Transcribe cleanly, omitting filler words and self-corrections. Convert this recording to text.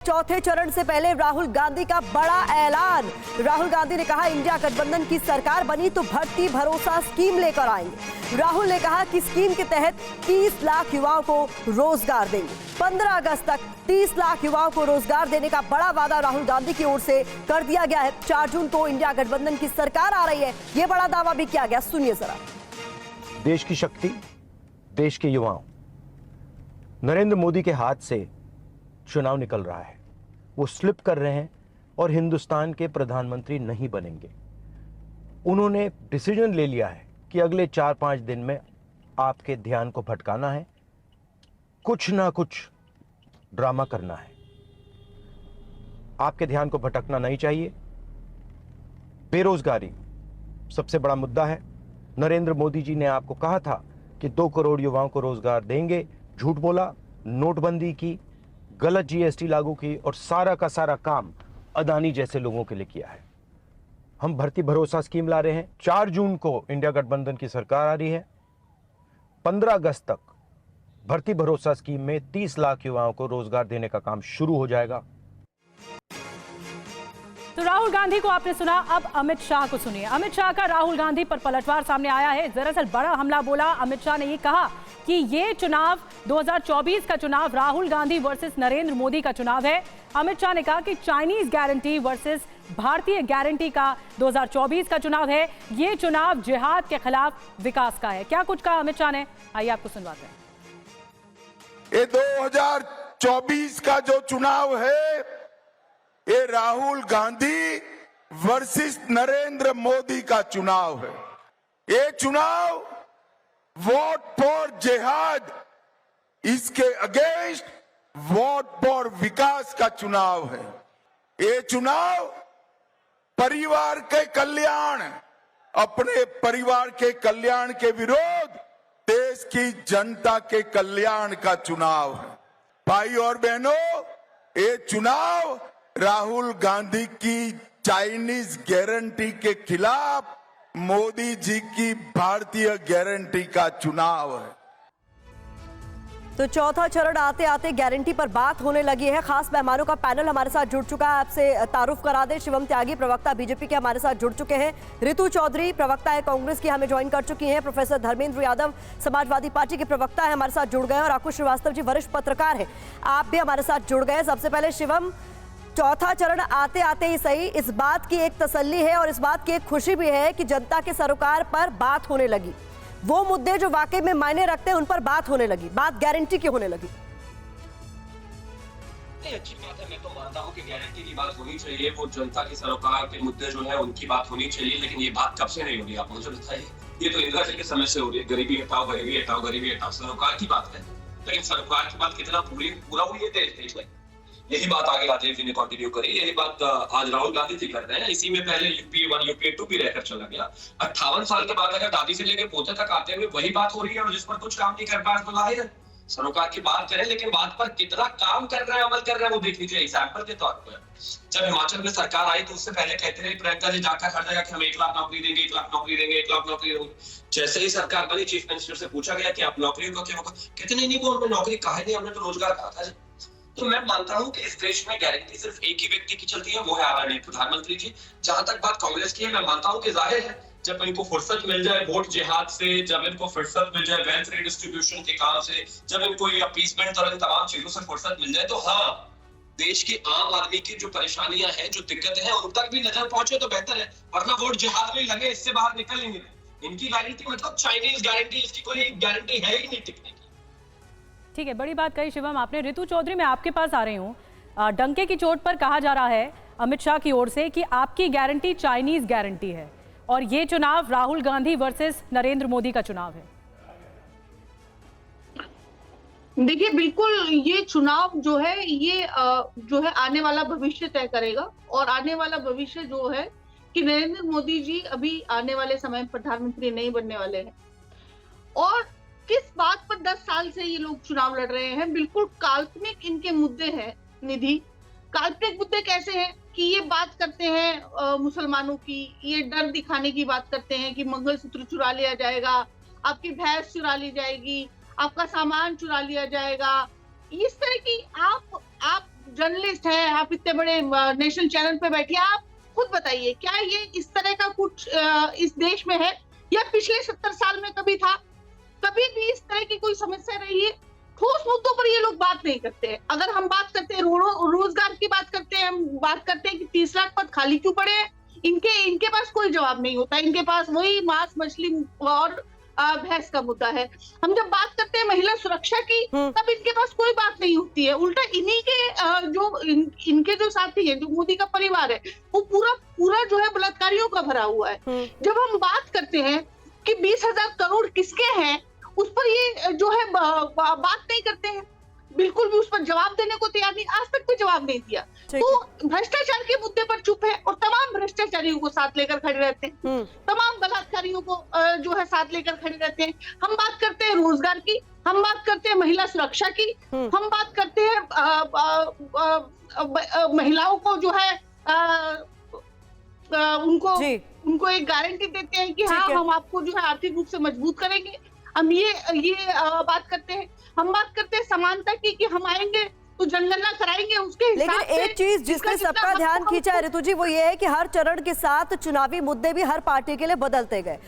चौथे चरण से पहले राहुल गांधी का बड़ा ऐलान। राहुल गांधी ने कहा इंडिया गठबंधन की सरकार बनी तो भर्ती भरोसा स्कीम लेकर आएंगे। राहुल ने कहा कि स्कीम के तहत 30 लाख युवाओं को रोजगार देंगे। 15 अगस्त तक 30 लाख युवाओं को रोजगार देने का बड़ा वादा राहुल गांधी की ओर से कर दिया गया है। 4 जून को इंडिया गठबंधन की सरकार आ रही है, यह बड़ा दावा भी किया गया। सुनिए जरा। देश की शक्ति, देश के युवाओं, नरेंद्र मोदी के हाथ से चुनाव निकल रहा है। वो स्लिप कर रहे हैं और हिंदुस्तान के प्रधानमंत्री नहीं बनेंगे। उन्होंने डिसीजन ले लिया है कि अगले 4-5 दिन में आपके ध्यान को भटकाना है, कुछ ना कुछ ड्रामा करना है। आपके ध्यान को भटकना नहीं चाहिए। बेरोजगारी सबसे बड़ा मुद्दा है। नरेंद्र मोदी जी ने आपको कहा था कि 2 करोड़ युवाओं को रोजगार देंगे, झूठ बोला। नोटबंदी की, गलत जीएसटी लागू की और सारा का सारा काम अदानी जैसे लोगों के लिए किया है। हम भर्ती भरोसा स्कीम ला रहे हैं। 4 जून को इंडिया गठबंधन की सरकार आ रही है। 15 अगस्त तक भर्ती भरोसा स्कीम में 30 लाख युवाओं को रोजगार देने का काम शुरू हो जाएगा। तो राहुल गांधी को आपने सुना, अब अमित शाह को सुनिए। अमित शाह का राहुल गांधी पर पलटवार सामने आया है। दरअसल बड़ा हमला बोला। अमित शाह ने ये कहा कि ये चुनाव 2024 का चुनाव राहुल गांधी वर्सेस नरेंद्र मोदी का चुनाव है। अमित शाह ने कहा कि चाइनीज गारंटी वर्सेस भारतीय गारंटी का 2024 का चुनाव है। ये चुनाव जिहाद के खिलाफ विकास का है। क्या कुछ कहा अमित शाह ने, आइए आपको सुनवाते हैं। ये 2024 का जो चुनाव है, ये राहुल गांधी वर्सेस नरेंद्र मोदी का चुनाव है। ये चुनाव वोट फॉर जिहाद, इसके अगेंस्ट वोट फॉर विकास का चुनाव है। ये चुनाव परिवार के कल्याण, अपने परिवार के कल्याण के विरोध देश की जनता के कल्याण का चुनाव है। भाई और बहनों, ये चुनाव राहुल गांधी की चाइनीज गारंटी के खिलाफ मोदी जी की भारतीय गारंटी का चुनाव है। तो चौथा चरण आते आते गारंटी पर बात होने लगी है। खास मेहमानों का पैनल हमारे साथ जुड़ चुका है। आपसे तारुफ करा दे, शिवम त्यागी प्रवक्ता बीजेपी के हमारे साथ जुड़ चुके हैं। रितु चौधरी प्रवक्ता है कांग्रेस की, हमें ज्वाइन कर चुकी हैं। प्रोफेसर धर्मेंद्र यादव समाजवादी पार्टी के प्रवक्ता है, हमारे साथ जुड़ गए। और आकुश श्रीवास्तव जी वरिष्ठ पत्रकार है, आप भी हमारे साथ जुड़ गए। सबसे पहले शिवम, चौथा चरण आते आते ही सही, इस बात की एक तसल्ली है और इस बात की एक खुशी भी है कि जनता के सरोकार पर बात होने लगी। वो मुद्दे जो वाकई में मायने रखते हैं उन पर बात होने लगी। बात गारंटी की होने लगी। अच्छी बात है। मैं तो मानता हूँ कि गारंटी की बात होनी चाहिए, वो जनता के सरोकार के मुद्दे जो है उनकी बात होनी चाहिए। लेकिन ये बात कब से नहीं होगी, आप मुझे बताइए। ये तो इंदिरा जी के समय से हो रही है, गरीबी हटाओ, गरीबी हटाओ, गरीबी हटाओ, सरोकार की बात है। लेकिन सरोकार की बात कितना पूरा हुई है देश में? यही बात आगे राजीव जी ने कंटिन्यू करी, यही बात आज राहुल गांधी जी कर रहे हैं। इसी में पहले यूपी 1 यूपी 2 भी रहकर चला गया। 58 साल के बाद अगर दादी से लेकर पोते तक आते हुए वही बात हो रही है और जिस पर कुछ काम नहीं कर पा रहे, तो जाहिर है सरोकार की बात करें, लेकिन बात पर कितना काम कर रहे हैं, अमल कर रहे हैं, वो देख लीजिए। एग्जाम्पल के तौर पर जब हिमाचल में सरकार आई तो उससे पहले कहते रहे प्रियंका जी जाकर हर जगह कि हम 1 लाख नौकरी देंगे, 1 लाख नौकरी देंगे, 1 लाख नौकरी देंगे। जैसे ही सरकार बनी, चीफ मिनिस्टर से पूछा गया कि आप नौकरी को क्या होगा, कहते नहीं वो हमने नौकरी कहा नहीं, हमने तो रोजगार कहा था। तो मैं मानता हूं कि इस देश में गारंटी सिर्फ एक ही व्यक्ति की चलती है, वो है आदरणीय प्रधानमंत्री जी। जहां तक बात कांग्रेस की है, मैं मानता हूं कि जाहिर है जब इनको फुर्सत मिल जाए वोट जिहाद से, जब इनको फुर्सत मिल जाए वेल्थ रिडिस्ट्रीब्यूशन के काम से, जब इनको ये अपीसमेंट और इन तमाम चीजों से फुर्सत मिल जाए, तो हाँ, देश के आम आदमी की जो परेशानियां हैं, जो दिक्कतें हैं, उन तक भी नजर पहुंचे तो बेहतर है। वरना वोट जिहाद में लगे, इससे बाहर निकल ही नहीं। इनकी गारंटी मतलब चाइनीज गारंटी, इसकी कोई गारंटी है ही नहीं टिकने की। ठीक है, बड़ी बात कही शिवम आपने। रितु चौधरी, मैं आपके पास आ रही हूँ। डंके की चोट पर कहा जा रहा है अमित शाह की ओर से कि आपकी गारंटी चाइनीज गारंटी है और ये चुनाव राहुल गांधी वर्सेस नरेंद्र मोदी का चुनाव है। देखिए, बिल्कुल ये चुनाव जो है ये जो है आने वाला भविष्य तय करेगा। और आने वाला भविष्य जो है कि नरेंद्र मोदी जी अभी आने वाले समय प्रधानमंत्री नहीं बनने वाले हैं। और किस बात पर 10 साल से ये लोग चुनाव लड़ रहे हैं, बिल्कुल काल्पनिक इनके मुद्दे हैं। निधि, काल्पनिक मुद्दे कैसे हैं कि ये बात करते हैं मुसलमानों की, ये डर दिखाने की बात करते हैं कि मंगलसूत्र चुरा लिया जाएगा, आपकी भैंस चुरा ली जाएगी, आपका सामान चुरा लिया जाएगा। इस तरह की आप जर्नलिस्ट हैं, आप इतने बड़े नेशनल चैनल पे बैठे, आप खुद बताइए क्या ये इस तरह का कुछ इस देश में है या पिछले 70 साल में कभी था? कभी भी इस तरह की कोई समस्या रही है? ठोस मुद्दों पर ये लोग बात नहीं करते हैं। अगर हम बात करते हैं रोजगार की बात करते हैं, हम बात करते हैं कि 30 लाख पद खाली क्यों पड़े हैं, इनके पास कोई जवाब नहीं होता। इनके पास वही मांस मछली और भैंस का मुद्दा है। हम जब बात करते हैं महिला सुरक्षा की, तब इनके पास कोई बात नहीं होती है। उल्टा इन्हीं के इनके जो साथी है, जो मोदी का परिवार है, वो पूरा जो है बलात्कारियों का भरा हुआ है। जब हम बात करते हैं कि 20,000 करोड़ किसके हैं, उस पर ये जो है बात नहीं करते हैं, बिल्कुल भी उस पर जवाब देने को तैयार नहीं, आज तक भी जवाब नहीं दिया। तो भ्रष्टाचार के मुद्दे पर चुप है और तमाम भ्रष्टाचारियों को साथ लेकर खड़े रहते हैं, तमाम बलात्कारियों को जो है साथ लेकर खड़े रहते हैं। हम बात करते हैं रोजगार की, हम बात करते हैं महिला सुरक्षा की, हम बात करते हैं महिलाओं को जो है उनको एक गारंटी देते हैं कि हाँ हम आपको जो है आर्थिक रूप से मजबूत करेंगे। हम ये बात करते हैं। हम बात करते हैं समानता की कि हम आएंगे तो जनगणना कराएंगे उसके हिसाब से। लेकिन एक चीज जिसने सबका ध्यान खींचा है ऋतु जी, वो ये है कि हर चरण के साथ चुनावी मुद्दे भी हर पार्टी के लिए बदलते गए।